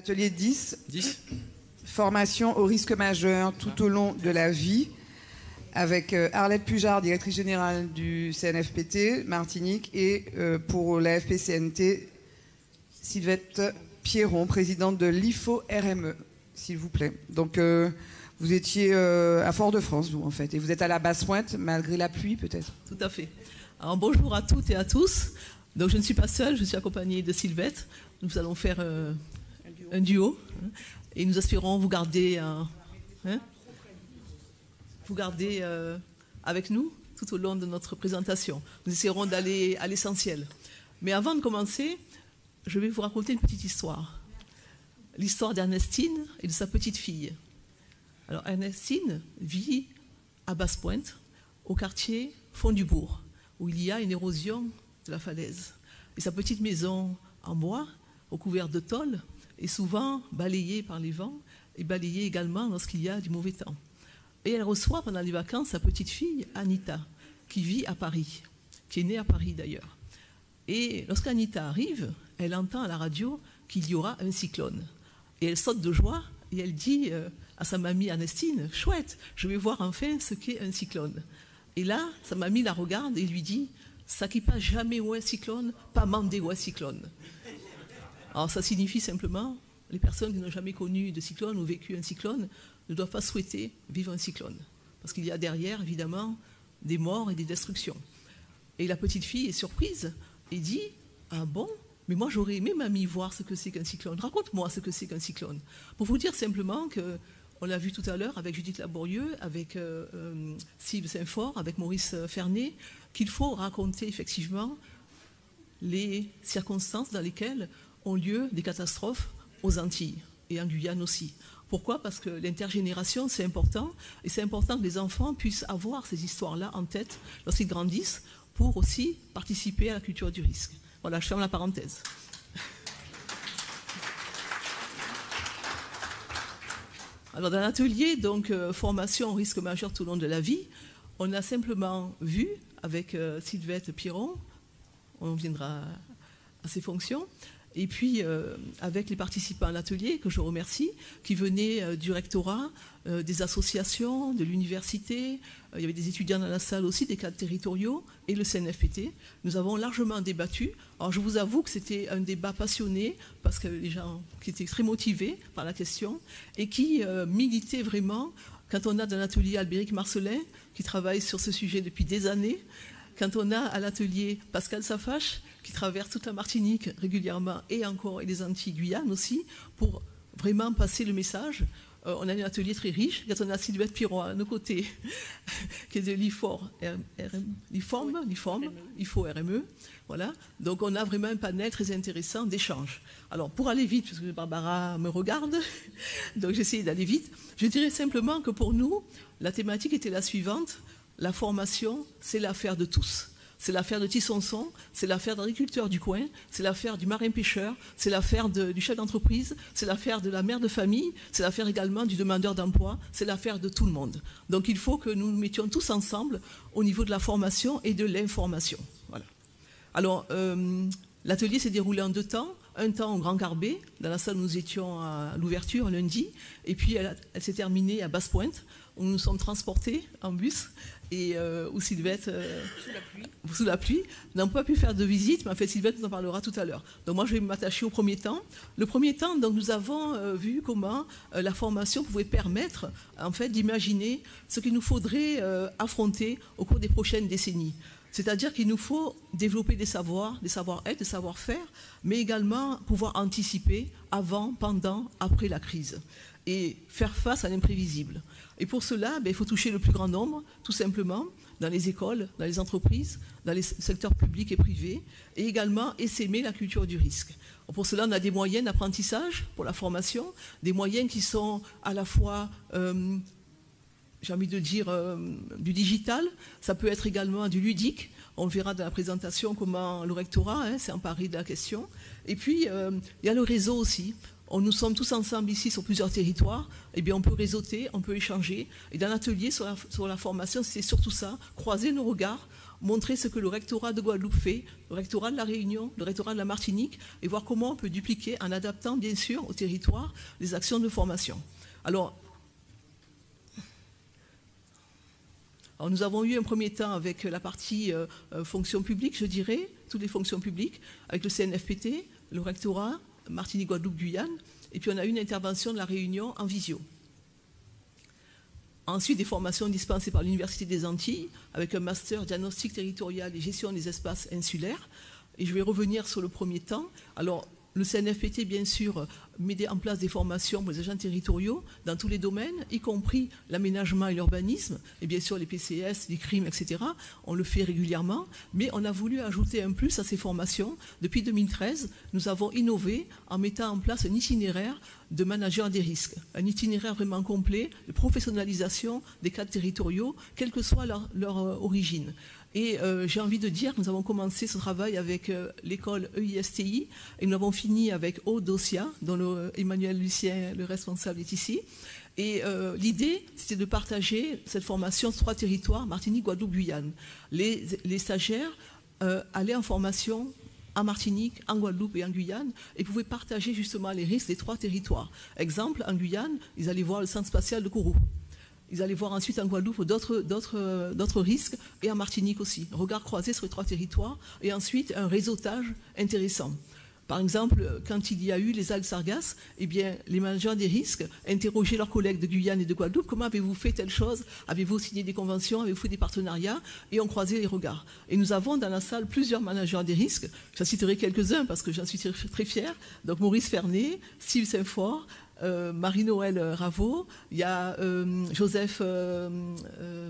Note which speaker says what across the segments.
Speaker 1: Atelier 10.
Speaker 2: 10.
Speaker 1: Formation au risque majeur tout au long de la vie, avec Arlette Pujard, directrice générale du CNFPT Martinique, et pour la FPCNT, Sylvette Pierron, présidente de l'IFO-RME, s'il vous plaît. Donc, vous étiez à Fort-de-France, vous, en fait, et vous êtes à la Basse-Pointe, malgré la pluie, peut-être.
Speaker 3: Tout à fait. Alors, bonjour à toutes et à tous. Donc, je ne suis pas seule, je suis accompagnée de Sylvette. Nous allons faire un duo. Et nous espérons vous garder, avec nous tout au long de notre présentation. Nous essaierons d'aller à l'essentiel. Mais avant de commencer, je vais vous raconter une petite histoire. L'histoire d'Ernestine et de sa petite fille. Alors, Ernestine vit à Basse-Pointe, au quartier Fond-du-Bourg, où il y a une érosion de la falaise. Et sa petite maison en bois, recouverte de tôle, est souvent balayée par les vents et balayée également lorsqu'il y a du mauvais temps. Et elle reçoit pendant les vacances sa petite fille, Anita, qui vit à Paris, qui est née à Paris d'ailleurs. Et lorsqu'Anita arrive, elle entend à la radio qu'il y aura un cyclone. Et elle saute de joie et elle dit à sa mamie Ernestine, « Chouette, je vais voir enfin ce qu'est un cyclone. » Et là, sa mamie la regarde et lui dit, « Ça qui passe jamais où un cyclone, pas mandé où un cyclone. » Alors ça signifie simplement, les personnes qui n'ont jamais connu de cyclone ou vécu un cyclone ne doivent pas souhaiter vivre un cyclone. Parce qu'il y a derrière, évidemment, des morts et des destructions. Et la petite fille est surprise et dit, « Ah bon, mais moi j'aurais aimé, mamie, voir ce que c'est qu'un cyclone. Raconte-moi ce que c'est qu'un cyclone. » Pour vous dire simplement que, on l'a vu tout à l'heure avec Judith Laborieux, avec Sylve Saint-Fort, avec Maurice Fernet, qu'il faut raconter effectivement les circonstances dans lesquelles ont lieu des catastrophes aux Antilles et en Guyane aussi. Pourquoi? Parce que l'intergénération, c'est important, et c'est important que les enfants puissent avoir ces histoires-là en tête lorsqu'ils grandissent, pour aussi participer à la culture du risque. Voilà, je ferme la parenthèse. Alors dans l'atelier, donc formation au risque majeur tout au long de la vie, on a simplement vu, avec Sylvette Pierron, on viendra à ses fonctions, et puis avec les participants à l'atelier, que je remercie, qui venaient du rectorat, des associations, de l'université, il y avait des étudiants dans la salle aussi, des cadres territoriaux, et le CNFPT. Nous avons largement débattu. Alors je vous avoue que c'était un débat passionné, parce que les gens qui étaient très motivés par la question, et qui militaient vraiment, quand on a dans l'atelier Albéric Marcelin, qui travaille sur ce sujet depuis des années, quand on a à l'atelier Pascal Safache, qui traverse toute la Martinique régulièrement, et encore, et les Antilles, Guyane aussi, pour vraiment passer le message. On a un atelier très riche. Quand on a Sylvette Pierron à nos côtés, qui est de l'IFO-RME, voilà. Donc on a vraiment un panel très intéressant d'échanges. Alors pour aller vite, parce que Barbara me regarde, donc j'essaie d'aller vite, je dirais simplement que pour nous, la thématique était la suivante. La formation, c'est l'affaire de tous. C'est l'affaire de Tissonson, c'est l'affaire de l'agriculteur du coin, c'est l'affaire du marin-pêcheur, c'est l'affaire du chef d'entreprise, c'est l'affaire de la mère de famille, c'est l'affaire également du demandeur d'emploi, c'est l'affaire de tout le monde. Donc il faut que nous nous mettions tous ensemble au niveau de la formation et de l'information. Voilà. Alors, l'atelier s'est déroulé en 2 temps. Un temps au Grand Carbet, dans la salle où nous étions à l'ouverture lundi, et puis elle s'est terminée à Basse-Pointe, où nous nous sommes transportés en bus, et où Sylvette, sous la pluie, n'a pas pu faire de visite, mais en fait Sylvette nous en parlera tout à l'heure. Donc moi je vais m'attacher au premier temps. Le premier temps, donc, nous avons vu comment la formation pouvait permettre en fait d'imaginer ce qu'il nous faudrait affronter au cours des prochaines décennies. C'est-à-dire qu'il nous faut développer des savoir-être, des savoir-faire, mais également pouvoir anticiper avant, pendant, après la crise et faire face à l'imprévisible. Et pour cela, il faut toucher le plus grand nombre, tout simplement, dans les écoles, dans les entreprises, dans les secteurs publics et privés, et également essaimer la culture du risque. Pour cela, on a des moyens d'apprentissage pour la formation, des moyens qui sont à la fois... j'ai envie de dire du digital, ça peut être également du ludique. On verra dans la présentation comment le rectorat s'est emparé de la question. Et puis, il y a le réseau aussi. nous sommes tous ensemble ici sur plusieurs territoires, eh bien on peut réseauter, on peut échanger. Et dans l'atelier sur la formation, c'est surtout ça, croiser nos regards, montrer ce que le rectorat de Guadeloupe fait, le rectorat de la Réunion, le rectorat de la Martinique, et voir comment on peut dupliquer en adaptant bien sûr au territoire les actions de formation. Alors nous avons eu un premier temps avec la partie fonction publique, je dirais, toutes les fonctions publiques, avec le CNFPT, le rectorat, Martinique, Guadeloupe, Guyane, et puis on a eu une intervention de la Réunion en visio. Ensuite, des formations dispensées par l'Université des Antilles, avec un master diagnostic territorial et gestion des espaces insulaires. Et je vais revenir sur le premier temps. Alors, le CNFPT, bien sûr, met en place des formations pour les agents territoriaux dans tous les domaines, y compris l'aménagement et l'urbanisme, et bien sûr les PCS, les crimes, etc. On le fait régulièrement, mais on a voulu ajouter un plus à ces formations. Depuis 2013, nous avons innové en mettant en place un itinéraire de manager des risques, un itinéraire vraiment complet de professionnalisation des cadres territoriaux, quelle que soit leur origine. Et j'ai envie de dire que nous avons commencé ce travail avec l'école EISTI et nous avons fini avec Odosia, dont Emmanuel Lucien, le responsable, est ici. Et l'idée, c'était de partager cette formation sur 3 territoires, Martinique, Guadeloupe, Guyane. Les stagiaires allaient en formation en Martinique, en Guadeloupe et en Guyane, et pouvaient partager justement les risques des 3 territoires. Exemple, en Guyane, ils allaient voir le centre spatial de Kourou. Ils allaient voir ensuite en Guadeloupe d'autres risques, et en Martinique aussi. Regard croisé sur les 3 territoires, et ensuite un réseautage intéressant. Par exemple, quand il y a eu les algues sargasses, eh bien, les managers des risques interrogeaient leurs collègues de Guyane et de Guadeloupe. Comment avez-vous fait telle chose? Avez-vous signé des conventions? Avez-vous fait des partenariats? Et on croisait les regards. Et nous avons dans la salle plusieurs managers des risques. J'en citerai quelques-uns parce que j'en suis très fière. Donc Maurice Fernet, Steve Saint-Fort, Marie-Noël Raveau, il y a Joseph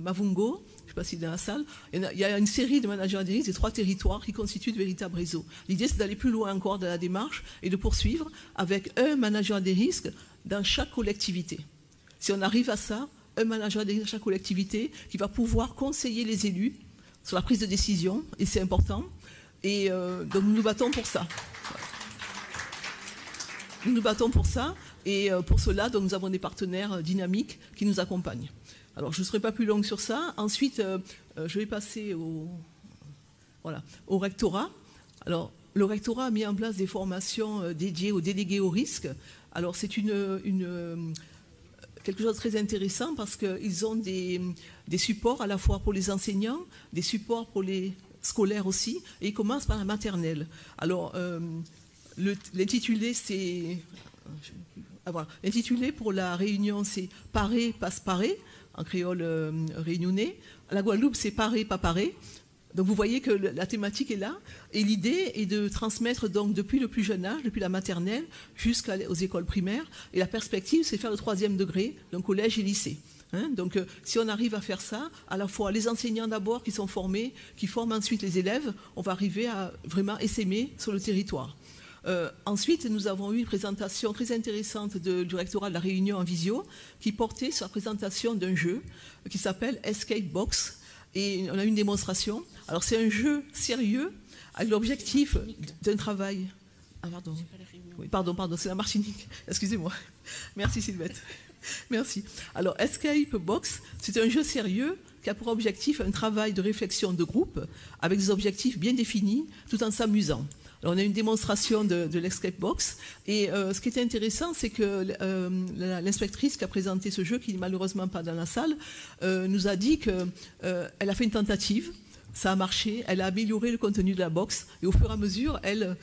Speaker 3: Mavungo, je ne sais pas s'il est dans la salle. Il y a une série de managers des risques des 3 territoires qui constituent de véritables réseaux. L'idée, c'est d'aller plus loin encore dans la démarche et de poursuivre avec un manager des risques dans chaque collectivité. Si on arrive à ça, un manager des risques dans chaque collectivité qui va pouvoir conseiller les élus sur la prise de décision, et c'est important. Et donc nous nous battons pour ça. Nous nous battons pour ça. Et pour cela, donc, nous avons des partenaires dynamiques qui nous accompagnent. Alors, je ne serai pas plus longue sur ça. Ensuite, je vais passer au rectorat. Alors, le rectorat a mis en place des formations dédiées aux délégués au risque. Alors, c'est quelque chose de très intéressant parce qu'ils ont des supports à la fois pour les enseignants, des supports pour les scolaires aussi, et ils commencent par la maternelle. Alors, l'intitulé, c'est... L'intitulé pour la Réunion, c'est « Paré, passe paré », en créole réunionnais. À la Guadeloupe, c'est « Paré, pas paré ». Donc vous voyez que la thématique est là. Et l'idée est de transmettre donc depuis le plus jeune âge, depuis la maternelle, jusqu'aux écoles primaires. Et la perspective, c'est faire le 3e degré, donc collège et lycée. Donc si on arrive à faire ça, à la fois les enseignants d'abord qui sont formés, qui forment ensuite les élèves, on va arriver à vraiment essaimer sur le territoire. Ensuite, nous avons eu une présentation très intéressante du rectorat de la Réunion en visio qui portait sur la présentation d'un jeu qui s'appelle Escape Box. Et on a eu une démonstration. Alors, c'est un jeu sérieux avec l'objectif d'un travail... Ah, pardon. Oui, pardon, c'est la Martinique. Excusez-moi. Merci, Sylvette. Merci. Alors, Escape Box, c'est un jeu sérieux qui a pour objectif un travail de réflexion de groupe avec des objectifs bien définis tout en s'amusant. Alors, on a une démonstration de l'Escape Box et ce qui était intéressant, c'est que l'inspectrice qui a présenté ce jeu, qui n'est malheureusement pas dans la salle, nous a dit qu'elle a fait une tentative, ça a marché, elle a amélioré le contenu de la box et au fur et à mesure, elle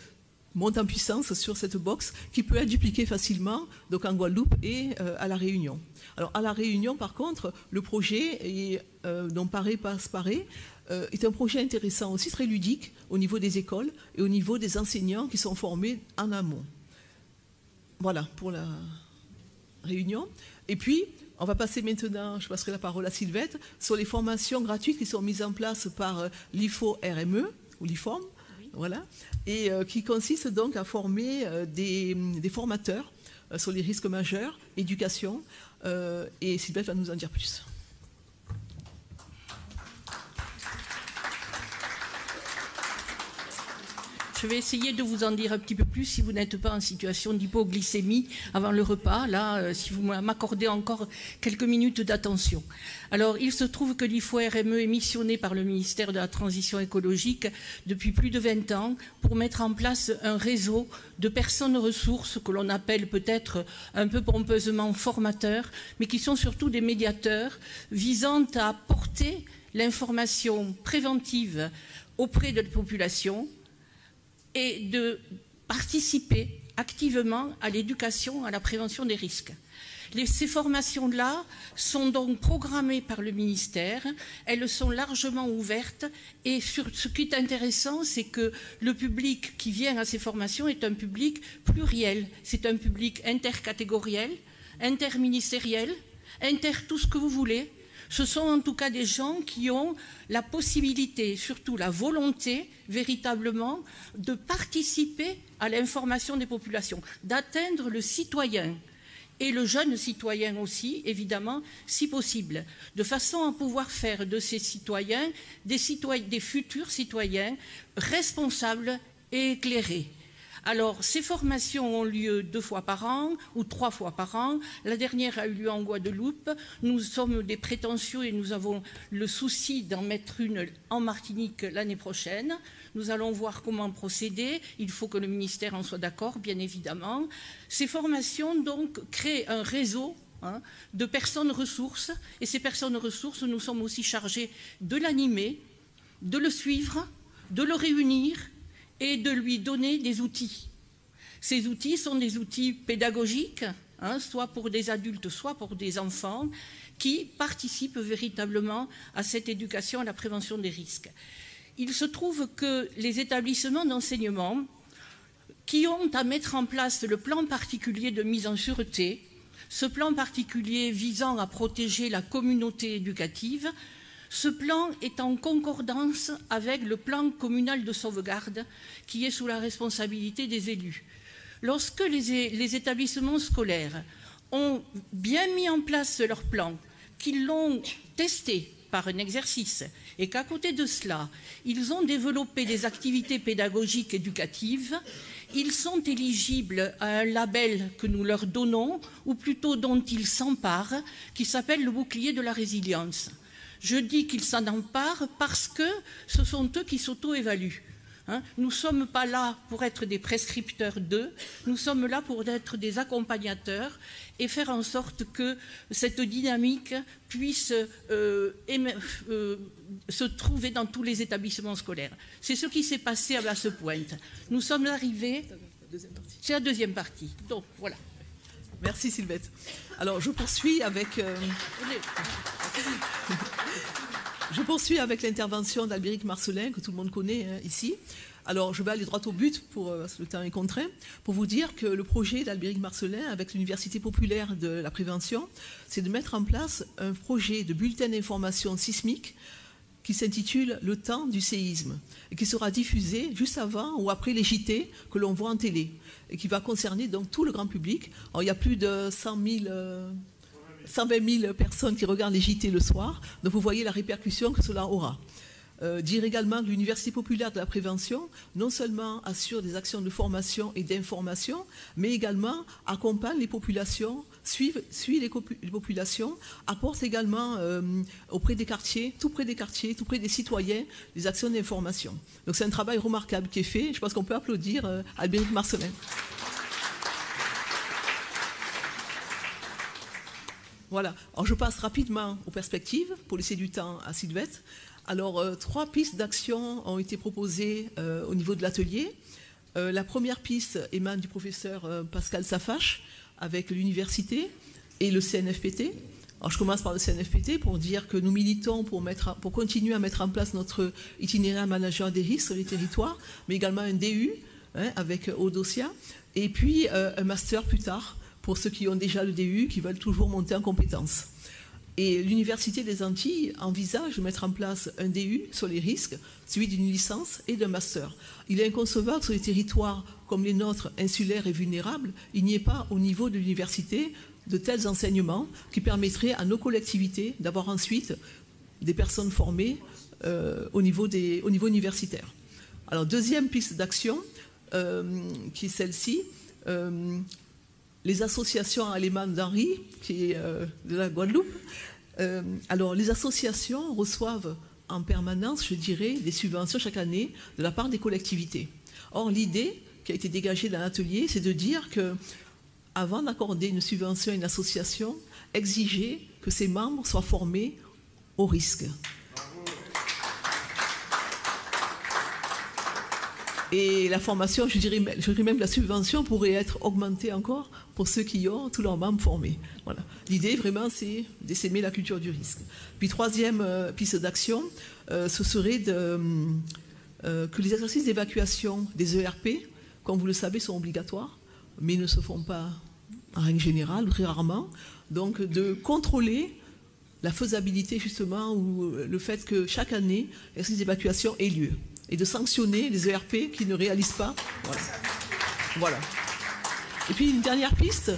Speaker 3: monte en puissance sur cette box qui peut être dupliquée facilement donc en Guadeloupe et à La Réunion. Alors à La Réunion, par contre, le projet, dont Paré passe Paré, est un projet intéressant aussi, très ludique au niveau des écoles et au niveau des enseignants qui sont formés en amont. Voilà pour la Réunion. Et puis, on va passer maintenant, je passerai la parole à Sylvette, sur les formations gratuites qui sont mises en place par l'IFO-RME, ou l'IFORM, voilà, et qui consistent donc à former des formateurs sur les risques majeurs, éducation, et Sylvette va nous en dire plus.
Speaker 2: Je vais essayer de vous en dire un petit peu plus si vous n'êtes pas en situation d'hypoglycémie avant le repas. Là, si vous m'accordez encore quelques minutes d'attention. Alors, il se trouve que l'IFO-RME est missionné par le ministère de la Transition écologique depuis plus de 20 ans pour mettre en place un réseau de personnes ressources que l'on appelle peut-être un peu pompeusement formateurs, mais qui sont surtout des médiateurs visant à porter l'information préventive auprès de la population et de participer activement à l'éducation, à la prévention des risques. Ces formations-là sont donc programmées par le ministère, elles sont largement ouvertes et ce qui est intéressant, c'est que le public qui vient à ces formations est un public pluriel, c'est un public intercatégoriel, interministériel, tout ce que vous voulez. Ce sont en tout cas des gens qui ont la possibilité, surtout la volonté, véritablement, de participer à l'information des populations, d'atteindre le citoyen et le jeune citoyen aussi, évidemment, si possible, de façon à pouvoir faire de ces citoyens des futurs citoyens responsables et éclairés. Alors, ces formations ont lieu 2 fois par an ou 3 fois par an. La dernière a eu lieu en Guadeloupe. Nous sommes des prétentieux et nous avons le souci d'en mettre une en Martinique l'année prochaine. Nous allons voir comment procéder. Il faut que le ministère en soit d'accord, bien évidemment. Ces formations, donc, créent un réseau de personnes ressources. Et ces personnes ressources, nous sommes aussi chargés de l'animer, de le suivre, de le réunir et de lui donner des outils. Ces outils sont des outils pédagogiques, soit pour des adultes, soit pour des enfants, qui participent véritablement à cette éducation, à la prévention des risques. Il se trouve que les établissements d'enseignement qui ont à mettre en place le plan particulier de mise en sûreté, ce plan particulier visant à protéger la communauté éducative, ce plan est en concordance avec le plan communal de sauvegarde qui est sous la responsabilité des élus. Lorsque les établissements scolaires ont bien mis en place leur plan, qu'ils l'ont testé par un exercice et qu'à côté de cela, ils ont développé des activités pédagogiques éducatives, ils sont éligibles à un label que nous leur donnons, ou plutôt dont ils s'emparent, qui s'appelle le bouclier de la résilience. Je dis qu'ils s'en emparent parce que ce sont eux qui s'auto-évaluent. Nous ne sommes pas là pour être des prescripteurs d'eux, nous sommes là pour être des accompagnateurs et faire en sorte que cette dynamique puisse se trouver dans tous les établissements scolaires. C'est ce qui s'est passé à Basse-Pointe. Nous sommes arrivés... C'est la deuxième partie. Donc, voilà.
Speaker 3: Merci Sylvette. Alors, je poursuis avec l'intervention d'Albéric Marcelin, que tout le monde connaît ici. Alors, je vais aller droit au but, parce que le temps est contraint, pour vous dire que le projet d'Albéric Marcelin, avec l'Université populaire de la prévention, c'est de mettre en place un projet de bulletin d'information sismique qui s'intitule « Le temps du séisme » et qui sera diffusé juste avant ou après les JT que l'on voit en télé et qui va concerner donc tout le grand public. Alors, il y a plus de 120 000 personnes qui regardent les JT le soir, donc vous voyez la répercussion que cela aura. Dire également que l'Université populaire de la prévention non seulement assure des actions de formation et d'information, mais également accompagne les populations, suit les populations, apporte également auprès des quartiers, tout près des citoyens, des actions d'information. Donc c'est un travail remarquable qui est fait. Je pense qu'on peut applaudir Albéric Marcelin. Voilà. Alors je passe rapidement aux perspectives pour laisser du temps à Sylvette. Alors, 3 pistes d'action ont été proposées au niveau de l'atelier. La première piste émane du professeur Pascal Safache avec l'université et le CNFPT. Alors, je commence par le CNFPT pour dire que nous militons pour continuer à mettre en place notre itinéraire manager des risques sur les territoires, mais également un DU avec Odosia, et puis un master plus tard pour ceux qui ont déjà le DU, qui veulent toujours monter en compétences. Et l'Université des Antilles envisage de mettre en place un DU sur les risques, suivi d'une licence et d'un master. Il est inconcevable que sur les territoires comme les nôtres, insulaires et vulnérables, il n'y ait pas au niveau de l'université de tels enseignements qui permettraient à nos collectivités d'avoir ensuite des personnes formées au niveau universitaire. Alors, deuxième piste d'action, qui est celle-ci, les associations allemandes d'Henri, qui est de la Guadeloupe. Alors, les associations reçoivent en permanence, je dirais, des subventions chaque année de la part des collectivités. Or, l'idée qui a été dégagée dans l'atelier, c'est de dire que, avant d'accorder une subvention à une association, exiger que ses membres soient formés au risque. Et la formation, je dirais même la subvention pourrait être augmentée encore pour ceux qui ont tous leurs membres formés. Voilà. L'idée, vraiment, c'est d'essaimer la culture du risque. Puis, troisième piste d'action, ce serait que les exercices d'évacuation des ERP, comme vous le savez, sont obligatoires, mais ne se font pas en règle générale, très rarement. Donc, de contrôler la faisabilité, justement, ou le fait que chaque année, l'exercice d'évacuation ait lieu. Et de sanctionner les ERP qui ne réalisent pas. Voilà. Et puis une dernière piste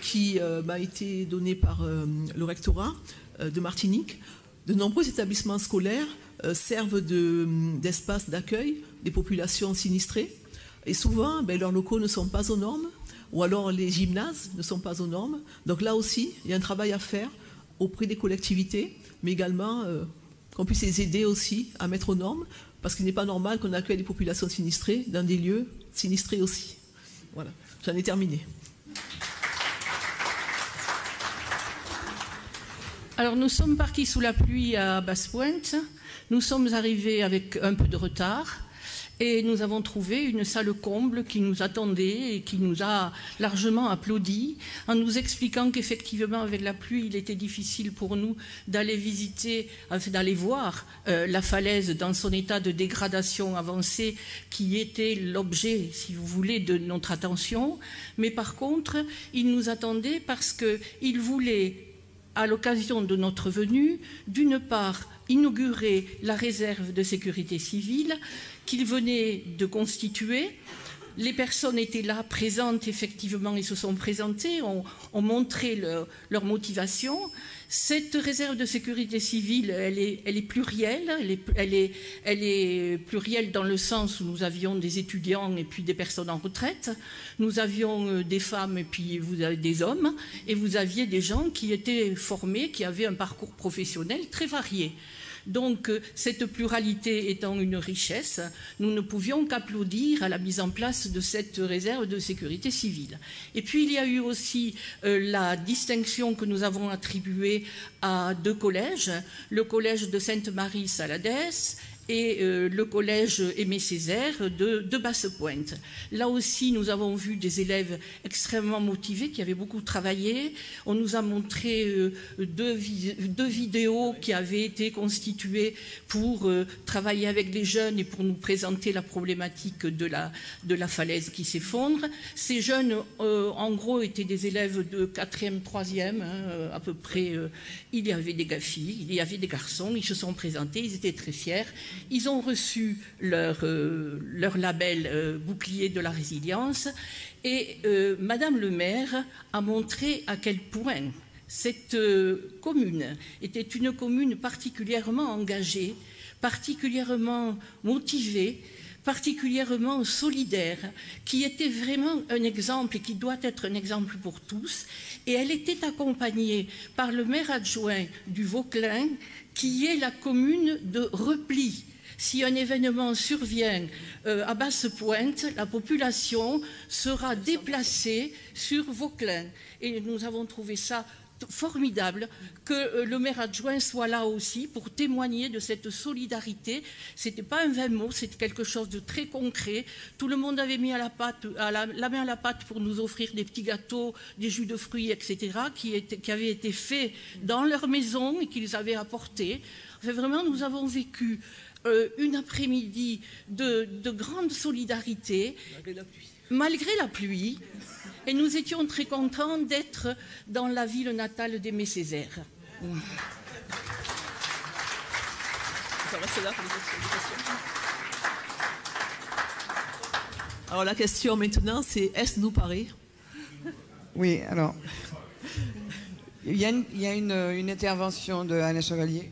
Speaker 3: qui m'a été donnée par le rectorat de Martinique. De nombreux établissements scolaires servent d'espace d'accueil des populations sinistrées. Et souvent, leurs locaux ne sont pas aux normes, ou alors les gymnases ne sont pas aux normes. Donc là aussi, il y a un travail à faire auprès des collectivités, mais également qu'on puisse les aider aussi à mettre aux normes, parce qu'il n'est pas normal qu'on accueille des populations sinistrées dans des lieux sinistrés aussi. Voilà, j'en ai terminé.
Speaker 2: Alors nous sommes partis sous la pluie à Basse-Pointe, nous sommes arrivés avec un peu de retard et nous avons trouvé une salle comble qui nous attendait et qui nous a largement applaudi en nous expliquant qu'effectivement avec la pluie il était difficile pour nous d'aller visiter, d'aller voir la falaise dans son état de dégradation avancée qui était l'objet, si vous voulez, de notre attention. Mais par contre, il nous attendait parce qu'il voulait, à l'occasion de notre venue, d'une part, inaugurer la réserve de sécurité civile qu'il venait de constituer. Les personnes étaient là, présentes effectivement, et se sont présentées, ont montré leur motivation. Cette réserve de sécurité civile, elle est plurielle, elle est plurielle dans le sens où nous avions des étudiants et puis des personnes en retraite, nous avions des femmes et puis vous avez des hommes, et vous aviez des gens qui étaient formés, qui avaient un parcours professionnel très varié. Donc, cette pluralité étant une richesse, nous ne pouvions qu'applaudir à la mise en place de cette réserve de sécurité civile. Et puis, il y a eu aussi la distinction que nous avons attribuée à deux collèges, le collège de Sainte-Marie-Saladès et le collège Aimé Césaire de Basse-Pointe. Là aussi, nous avons vu des élèves extrêmement motivés qui avaient beaucoup travaillé. On nous a montré deux vidéos qui avaient été constituées pour travailler avec les jeunes et pour nous présenter la problématique de la falaise qui s'effondre. Ces jeunes, en gros, étaient des élèves de 4e, 3e, à peu près. Il y avait des filles, il y avait des garçons, ils se sont présentés, ils étaient très fiers. Ils ont reçu leur label bouclier de la résilience et Madame le maire a montré à quel point cette commune était une commune particulièrement engagée, particulièrement motivée, particulièrement solidaire, qui était vraiment un exemple et qui doit être un exemple pour tous. Et elle était accompagnée par le maire adjoint du Vauclin, qui est la commune de repli. Si un événement survient à Basse-Pointe, la population sera déplacée sur Vauclin. Et nous avons trouvé ça formidable que le maire adjoint soit là aussi pour témoigner de cette solidarité. Ce n'était pas un vain mot, c'était quelque chose de très concret. Tout le monde avait mis la main à la pâte pour nous offrir des petits gâteaux, des jus de fruits, etc., qui avaient été faits dans leur maison et qu'ils avaient apportés. Enfin, vraiment, nous avons vécu une après-midi de grande solidarité, malgré la pluie. Et nous étions très contents d'être dans la ville natale d'Aimé Césaire.
Speaker 3: Alors la question maintenant, c'est est-ce nous paraît?
Speaker 1: Oui, alors, il y a une intervention de Anna Chevalier.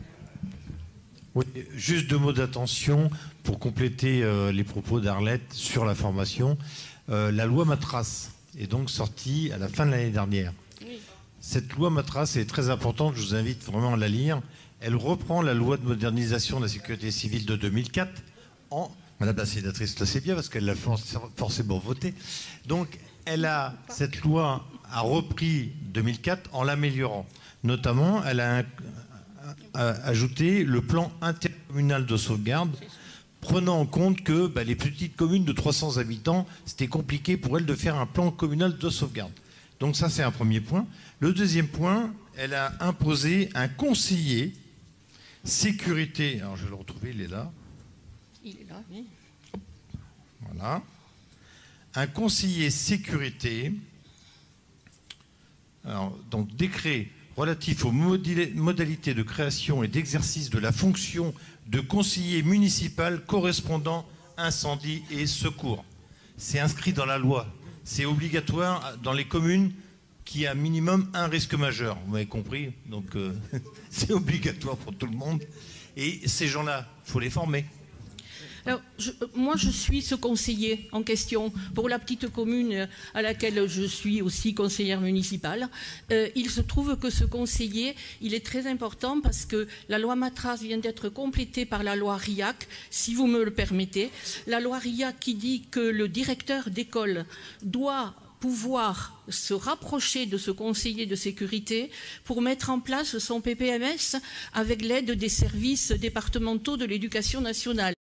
Speaker 4: Oui, juste 2 mots d'attention pour compléter les propos d'Arlette sur la formation. La loi Matras est donc sortie à la fin de l'année dernière. Oui. Cette loi Matras est très importante, je vous invite vraiment à la lire. Elle reprend la loi de modernisation de la sécurité civile de 2004 Madame la sénatrice le sait bien parce qu'elle l'a forcément voté. Donc, cette loi a repris 2004 en l'améliorant. Notamment, elle a ajouté le plan intercommunal de sauvegarde, prenant en compte que les petites communes de 300 habitants, c'était compliqué pour elles de faire un plan communal de sauvegarde. Donc ça, c'est un premier point. Le deuxième point, elle a imposé un conseiller sécurité. Alors, je vais le retrouver, il est là.
Speaker 2: Il est là, oui.
Speaker 4: Voilà. Un conseiller sécurité, donc décret relatif aux modalités de création et d'exercice de la fonction de conseiller municipal correspondant incendie et secours. C'est inscrit dans la loi. C'est obligatoire dans les communes qui a minimum un risque majeur. Vous m'avez compris? Donc c'est obligatoire pour tout le monde. Et ces gens-là, il faut les former.
Speaker 2: Alors, moi, je suis ce conseiller en question pour la petite commune à laquelle je suis aussi conseillère municipale. Il se trouve que ce conseiller, il est très important parce que la loi Matras vient d'être complétée par la loi RIAC, si vous me le permettez. La loi RIAC qui dit que le directeur d'école doit pouvoir se rapprocher de ce conseiller de sécurité pour mettre en place son PPMS avec l'aide des services départementaux de l'éducation nationale.